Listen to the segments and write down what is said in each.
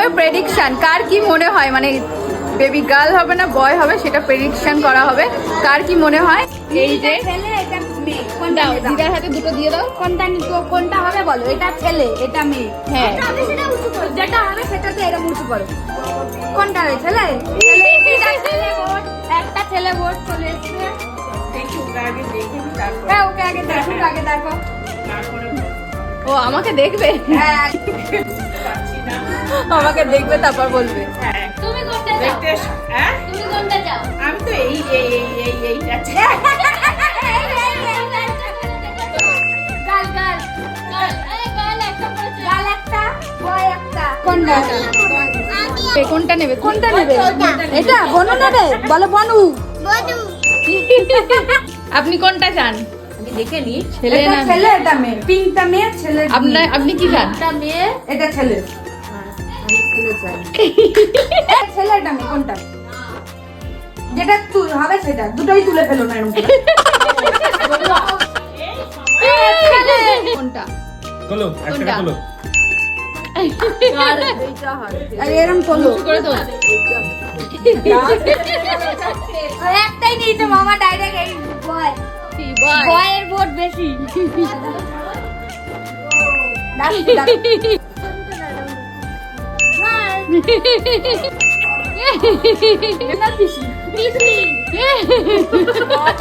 হবে প্রেডিকশন, কার কি মনে হয়, মানে বেবি গার্ল হবে না বয় হবে সেটা প্রেডিকশন করা হবে। কার কি মনে হয়? এই যে ছেলে এটা মেয়ে, দাও দিদার হাতে দুটো দিয়ে দাও। কোনটা হবে বলো? এটা ছেলে এটা মেয়ে। হ্যাঁ। যেটা হবে সেটাতে এরকম উঁচু করো। কোনটা হবে? ছেলে ছেলে ভোট, একটা ছেলে ভোট চলে এসছে। হ্যাঁ ওকে আগে দেখো, আগে দেখো। ও আমাকে দেখবে? হ্যাঁ আমাকে দেখবে তারপর বলবে। তুমি কোনটা চাও? তুমি কোনটা চাও? আমি তো এইটা চাই। গাল গাল গাল, এই গাল একটা পড়েছে। গাল একটা, বয় একটা। কোনটা? কোনটা নেবে? কোনটা নেবে? এটা বনু নেবে? বলো বনু। আপনি কোনটা চান? আমি দেখে নি। ছেলে এটা না ছেলে এটা মেয়ে। পিঙ্কটা মেয়ে, ছেলে আপনি কি চান? এটা মেয়ে, এটা ছেলে। আমি ছেলে চাই। ছেলে এটা মেয়ে কোনটা? যেটা হবে সেটা, দুটোই তুলে ফেলো না এরকম করে। কোনটা? খোলো একটা খোলো। আর এরকম করলো করে তো একটাই নিয়েছে মামা ডাইরেক্ট। এই বয়, কি বয়? বয়ের ভোট বেশি।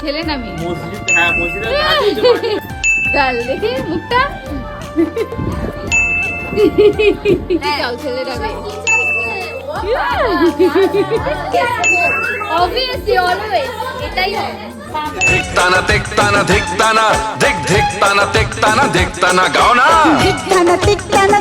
ছেলে না মেয়ে? মসজিদ, হ্যাঁ মসজিদের কাছে যে বাড়ি। গাল দেখি মুখটা। চাও ছেলে না মেয়ে? Obviously, always. এটাই হবে। धिकताना तिकताना धिकताना धिक धिकताना तिकताना धिकताना गाओ ना धिकताना